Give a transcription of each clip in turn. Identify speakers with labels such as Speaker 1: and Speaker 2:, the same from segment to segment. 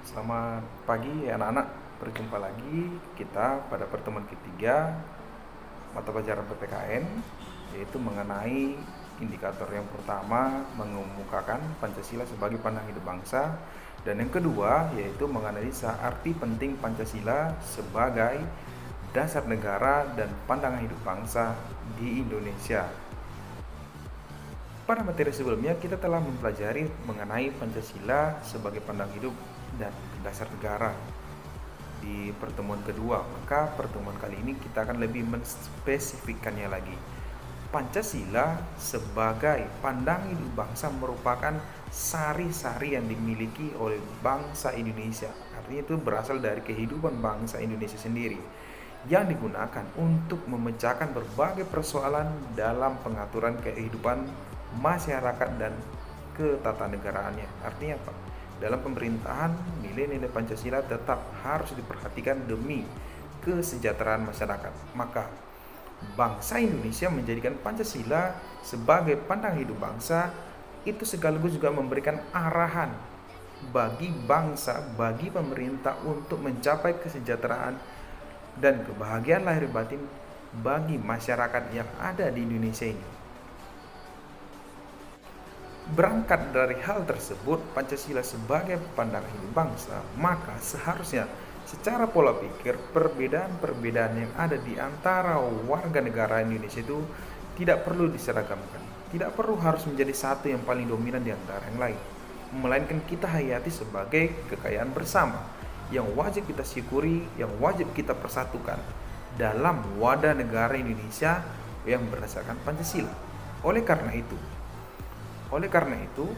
Speaker 1: Selamat pagi anak-anak, berjumpa lagi kita pada pertemuan ketiga mata pelajaran PPKN, yaitu mengenai indikator yang pertama mengemukakan Pancasila sebagai pandangan hidup bangsa, dan yang kedua yaitu menganalisa arti penting Pancasila sebagai dasar negara dan pandangan hidup bangsa di Indonesia. Pada materi sebelumnya kita telah mempelajari mengenai Pancasila sebagai pandangan hidup dan dasar negara di pertemuan kedua. Maka pertemuan kali ini kita akan lebih menspesifikkannya lagi. Pancasila sebagai pandangan hidup bangsa merupakan sari-sari yang dimiliki oleh bangsa Indonesia. Artinya itu berasal dari kehidupan bangsa Indonesia sendiri, yang digunakan untuk memecahkan berbagai persoalan dalam pengaturan kehidupan masyarakat dan ketatanegaraannya. Artinya apa? Dalam pemerintahan, nilai-nilai Pancasila tetap harus diperhatikan demi kesejahteraan masyarakat. Maka bangsa Indonesia menjadikan Pancasila sebagai pandangan hidup bangsa itu sekaligus juga memberikan arahan bagi bangsa, bagi pemerintah untuk mencapai kesejahteraan dan kebahagiaan lahir batin bagi masyarakat yang ada di Indonesia ini. Berangkat dari hal tersebut, Pancasila sebagai pandangan hidup bangsa, maka seharusnya secara pola pikir perbedaan-perbedaan yang ada di antara warga negara Indonesia itu tidak perlu diseragamkan. Tidak perlu harus menjadi satu yang paling dominan di antara yang lain, melainkan kita hayati sebagai kekayaan bersama yang wajib kita syukuri, yang wajib kita persatukan dalam wadah negara Indonesia yang berdasarkan Pancasila. Oleh karena itu,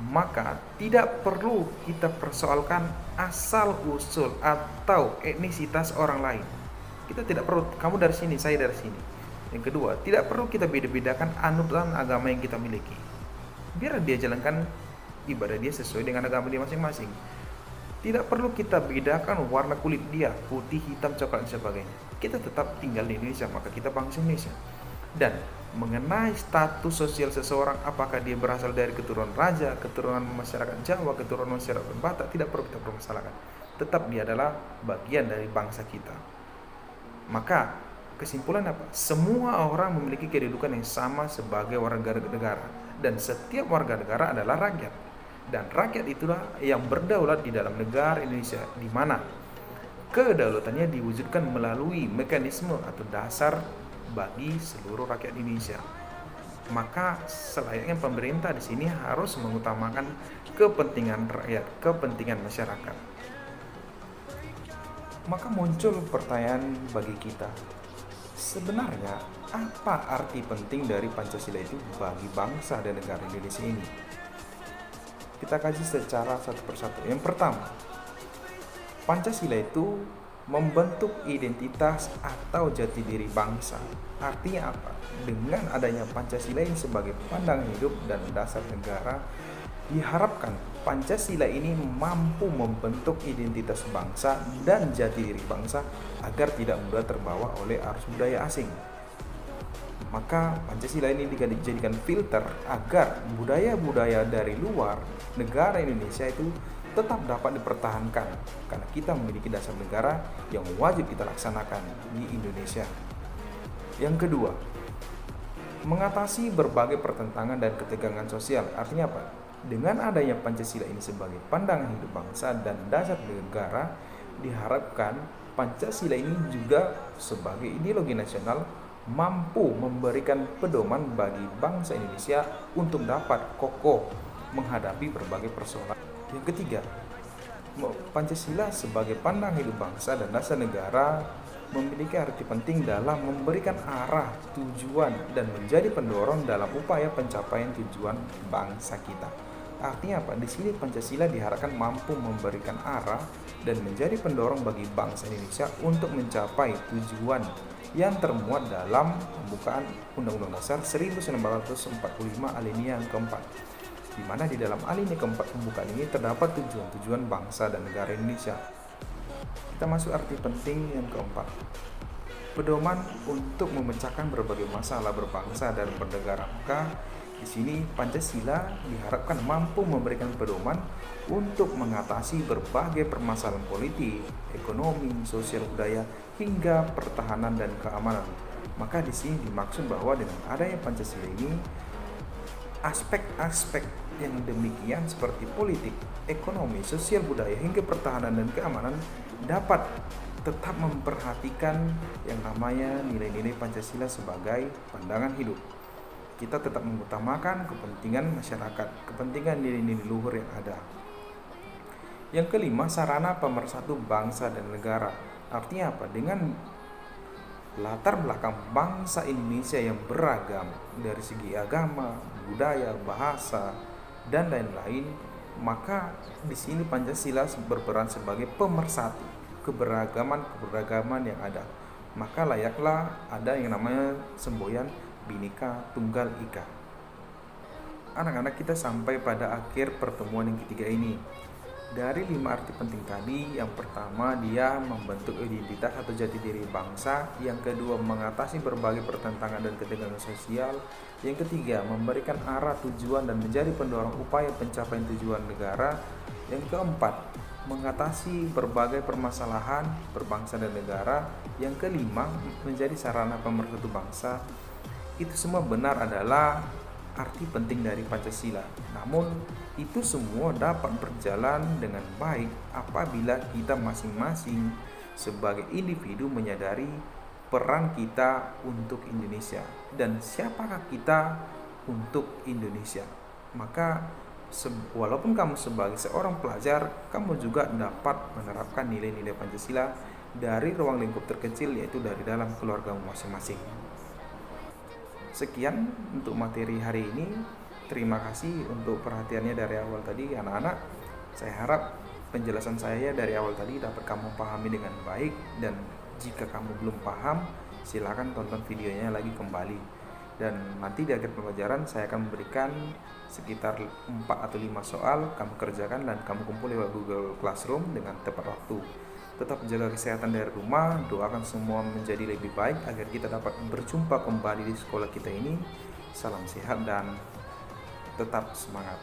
Speaker 1: maka tidak perlu kita persoalkan asal-usul atau etnisitas orang lain. Kita tidak perlu, kamu dari sini, saya dari sini. Yang kedua, tidak perlu kita beda-bedakan anutan agama yang kita miliki. Biar dia jalankan ibadah dia sesuai dengan agama dia masing-masing. Tidak perlu kita bedakan warna kulit dia, putih, hitam, coklat, dan sebagainya. Kita tetap tinggal di Indonesia, maka kita bangsa Indonesia. Dan mengenai status sosial seseorang, apakah dia berasal dari keturunan raja, keturunan masyarakat Jawa, keturunan masyarakat Batak, tidak perlu kita permasalahkan. Tetap dia adalah bagian dari bangsa kita. Maka kesimpulan apa? Semua orang memiliki kedudukan yang sama sebagai warga negara, dan setiap warga negara adalah rakyat. Dan rakyat itulah yang berdaulat di dalam negara Indonesia, di mana kedaulatannya diwujudkan melalui mekanisme atau dasar bagi seluruh rakyat Indonesia. Maka selayaknya pemerintah di sini harus mengutamakan kepentingan rakyat, kepentingan masyarakat. Maka muncul pertanyaan bagi kita, sebenarnya apa arti penting dari Pancasila itu bagi bangsa dan negara Indonesia ini? Kita kaji secara satu persatu. Yang pertama, Pancasila itu membentuk identitas atau jati diri bangsa. Artinya apa? Dengan adanya Pancasila ini sebagai pandangan hidup dan dasar negara, diharapkan Pancasila ini mampu membentuk identitas bangsa dan jati diri bangsa agar tidak mudah terbawa oleh arus budaya asing. Maka Pancasila ini dijadikan filter agar budaya-budaya dari luar negara Indonesia itu tetap dapat dipertahankan, karena kita memiliki dasar negara yang wajib kita laksanakan di Indonesia. Yang kedua, mengatasi berbagai pertentangan dan ketegangan sosial. Artinya apa? Dengan adanya Pancasila ini sebagai pandangan hidup bangsa dan dasar negara, diharapkan Pancasila ini juga sebagai ideologi nasional mampu memberikan pedoman bagi bangsa Indonesia untuk dapat kokoh menghadapi berbagai persoalan. Yang ketiga, Pancasila sebagai pandangan hidup bangsa dan dasar negara memiliki arti penting dalam memberikan arah, tujuan, dan menjadi pendorong dalam upaya pencapaian tujuan bangsa kita. Artinya apa? Di sini Pancasila diharapkan mampu memberikan arah dan menjadi pendorong bagi bangsa Indonesia untuk mencapai tujuan yang termuat dalam pembukaan Undang-Undang Dasar 1945 alinea yang keempat, di mana di dalam alinea keempat pembukaan ini terdapat tujuan-tujuan bangsa dan negara Indonesia. Kita masuk arti penting yang keempat, pedoman untuk memecahkan berbagai masalah berbangsa dan bernegara. Maka Di sini Pancasila diharapkan mampu memberikan pedoman untuk mengatasi berbagai permasalahan politik, ekonomi, sosial budaya, hingga pertahanan dan keamanan. Maka di sini dimaksud bahwa dengan adanya Pancasila ini, aspek-aspek yang demikian seperti politik, ekonomi, sosial budaya, hingga pertahanan dan keamanan dapat tetap memperhatikan yang namanya nilai-nilai Pancasila sebagai pandangan hidup. Kita tetap mengutamakan kepentingan masyarakat, kepentingan nilai-nilai luhur yang ada. Yang kelima, sarana pemersatu bangsa dan negara. Artinya apa? Dengan latar belakang bangsa Indonesia yang beragam dari segi agama, budaya, bahasa, dan lain-lain, maka di sini Pancasila berperan sebagai pemersatu keberagaman yang ada. Maka layaklah ada yang namanya semboyan Bhinneka Tunggal Ika. Anak-anak, kita sampai pada akhir pertemuan yang ketiga ini. Dari 5 arti penting tadi, yang pertama dia membentuk identitas atau jati diri bangsa, yang kedua mengatasi berbagai pertentangan dan ketegangan sosial, yang ketiga memberikan arah tujuan dan menjadi pendorong upaya pencapaian tujuan negara, yang keempat mengatasi berbagai permasalahan berbangsa dan negara, yang kelima menjadi sarana pemersatu bangsa. Itu semua benar adalah arti penting dari Pancasila. Namun itu semua dapat berjalan dengan baik apabila kita masing-masing sebagai individu menyadari peran kita untuk Indonesia dan siapakah kita untuk Indonesia. Maka walaupun kamu sebagai seorang pelajar, kamu juga dapat menerapkan nilai-nilai Pancasila dari ruang lingkup terkecil, yaitu dari dalam keluargamu masing-masing. Sekian untuk materi hari ini. Terima kasih untuk perhatiannya dari awal tadi, anak-anak. Saya harap penjelasan saya dari awal tadi dapat kamu pahami dengan baik, dan jika kamu belum paham, silakan tonton videonya lagi kembali. Dan nanti di akhir pembelajaran saya akan memberikan sekitar 4 atau 5 soal, kamu kerjakan dan kamu kumpul lewat Google Classroom dengan tepat waktu. Tetap jaga kesehatan dari rumah, doakan semua menjadi lebih baik agar kita dapat berjumpa kembali di sekolah kita ini. Salam sehat dan tetap semangat.